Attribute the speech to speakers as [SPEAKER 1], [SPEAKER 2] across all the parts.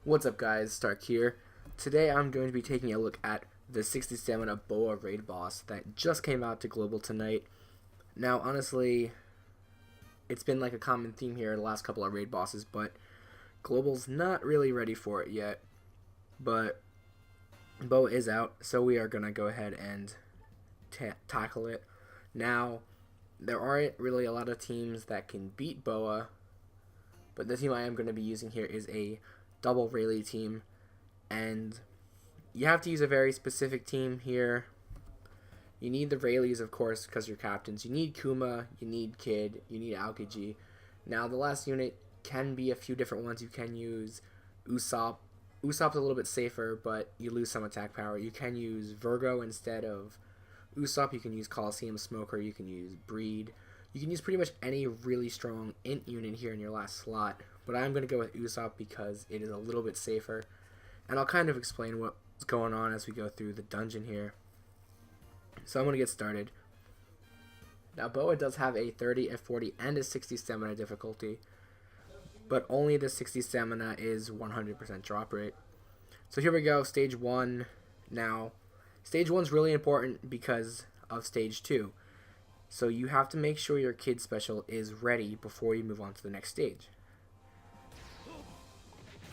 [SPEAKER 1] What's up guys, Stark here. Today I'm going to be taking a look at the 60 stamina Boa Raid boss that just came out to Global tonight. Now honestly, it's been like a common theme here in the last couple of raid bosses, but Global's not really ready for it yet. But Boa is out, so we are going to go ahead and tackle it. Now, there aren't really a lot of teams that can beat Boa, but the team I am going to be using here is a double Rayleigh team, and you have to use a very specific team here. You need the Rayleighs, of course, because you're captains. You need Kuma, you need Kid, you need Aokiji. Now, the last unit can be a few different ones. You can use Usopp. Usopp's a little bit safer, but you lose some attack power. You can use Virgo instead of Usopp. You can use Coliseum Smoker. You can use Breed. You can use pretty much any really strong int unit here in your last slot. But I'm going to go with Usopp because it is a little bit safer. And I'll kind of explain what's going on as we go through the dungeon here. So I'm going to get started. Now Boa does have a 30, a 40, and a 60 stamina difficulty. But only the 60 stamina is 100% drop rate. So here we go, stage 1. Now, stage 1 is really important because of stage 2. So you have to make sure your Kid special is ready before you move on to the next stage.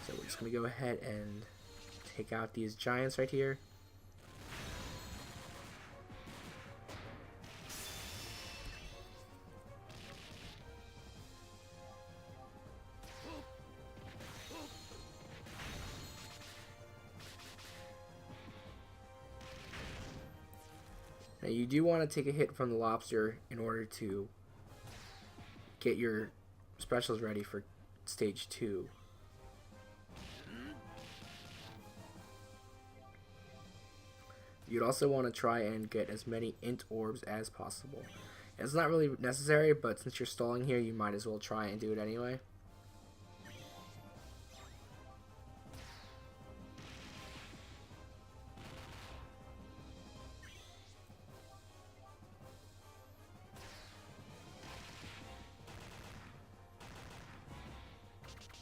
[SPEAKER 1] So we're just going to go ahead and take out these giants right here. Now you do want to take a hit from the lobster in order to get your specials ready for stage 2. You'd also want to try and get as many int orbs as possible. It's not really necessary, but since you're stalling here, you might as well try and do it anyway.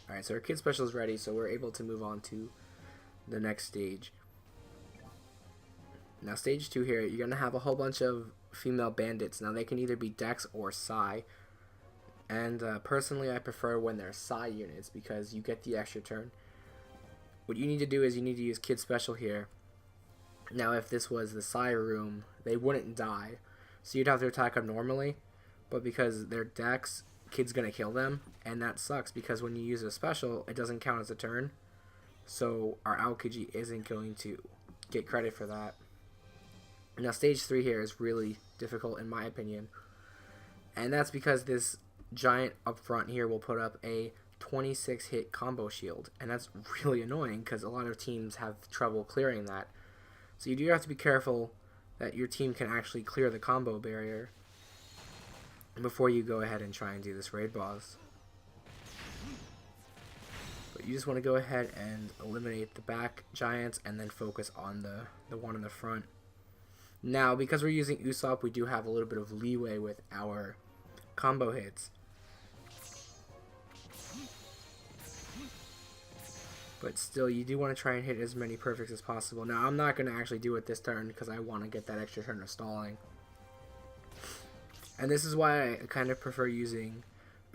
[SPEAKER 1] Alright, so our Kid special is ready, so we're able to move on to the next stage. Now stage 2 here, you're going to have a whole bunch of female bandits. Now they can either be Dex or Psi. And personally I prefer when they're Psi units because you get the extra turn. What you need to do is you need to use Kid special here. Now if this was the Psi room, they wouldn't die. So you'd have to attack them normally. But because they're Dex, Kid's going to kill them. And that sucks because when you use a special, it doesn't count as a turn. So our Aokiji isn't going to get credit for that. Now stage 3 here is really difficult in my opinion, and that's because this giant up front here will put up a 26 hit combo shield, and that's really annoying because a lot of teams have trouble clearing that. So you do have to be careful that your team can actually clear the combo barrier before you go ahead and try and do this raid boss. But you just want to go ahead and eliminate the back giants and then focus on the one in the front. Now, because we're using Usopp, we do have a little bit of leeway with our combo hits. But still, you do want to try and hit as many perfects as possible. Now, I'm not going to actually do it this turn because I want to get that extra turn of stalling. And this is why I kind of prefer using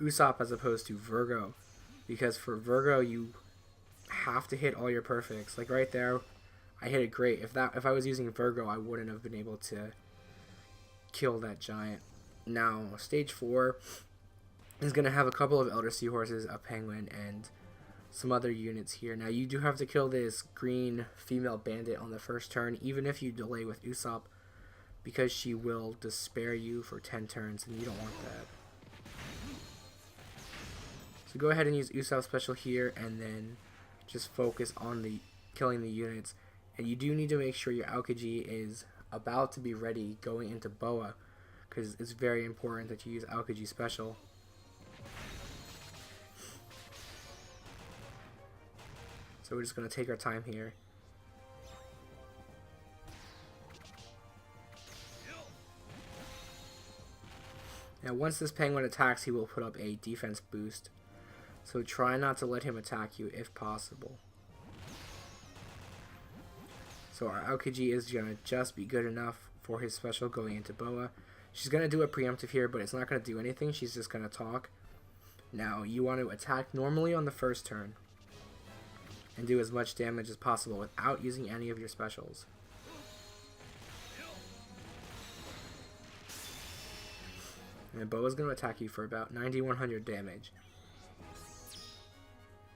[SPEAKER 1] Usopp as opposed to Virgo. Because for Virgo, you have to hit all your perfects. Like right there, I hit it great. If I was using Virgo, I wouldn't have been able to kill that giant. Now, stage 4 is going to have a couple of Elder Seahorses, a Penguin, and some other units here. Now, you do have to kill this green female bandit on the first turn, even if you delay with Usopp, because she will despair you for 10 turns, and you don't want that. So go ahead and use Usopp special here, and then just focus on killing the units. And you do need to make sure your Aokiji is about to be ready going into Boa, because it's very important that you use Aokiji special. So we're just going to take our time here. Now once this penguin attacks, he will put up a defense boost. So try not to let him attack you if possible. So our Aokiji is going to just be good enough for his special going into Boa. She's going to do a preemptive here, but it's not going to do anything. She's just going to talk. Now, you want to attack normally on the first turn and do as much damage as possible without using any of your specials. And Boa's going to attack you for about 9100 damage.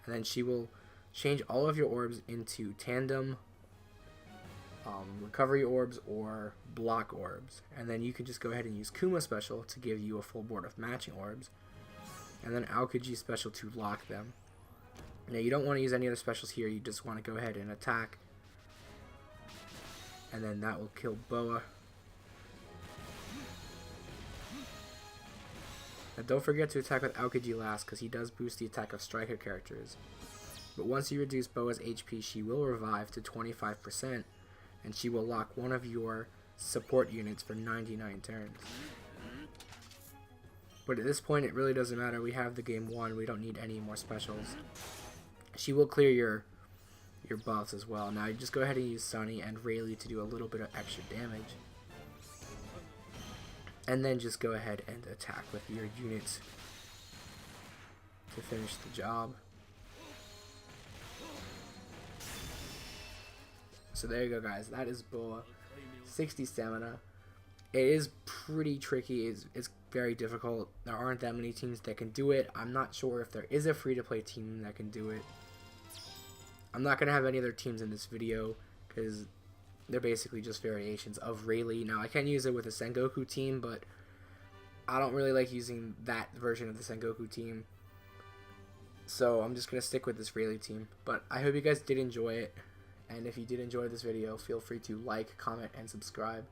[SPEAKER 1] And then she will change all of your orbs into tandem recovery orbs or block orbs. And then you can just go ahead and use Kuma special to give you a full board of matching orbs. And then Aokiji special to lock them. Now you don't want to use any other specials here, you just want to go ahead and attack. And then that will kill Boa. Now don't forget to attack with Aokiji last, because he does boost the attack of striker characters. But once you reduce Boa's HP, she will revive to 25%, and she will lock one of your support units for 99 turns. But at this point, it really doesn't matter. We have the game won. We don't need any more specials. She will clear your buffs as well. Now, you just go ahead and use Sunny and Rayleigh to do a little bit of extra damage. And then just go ahead and attack with your units to finish the job. So there you go, guys. That is Boa. 60 stamina. It is pretty tricky. It's very difficult. There aren't that many teams that can do it. I'm not sure if there is a free-to-play team that can do it. I'm not going to have any other teams in this video because they're basically just variations of Rayleigh. Now, I can use it with a Sengoku team, but I don't really like using that version of the Sengoku team. So I'm just going to stick with this Rayleigh team. But I hope you guys did enjoy it. And if you did enjoy this video, feel free to like, comment, and subscribe.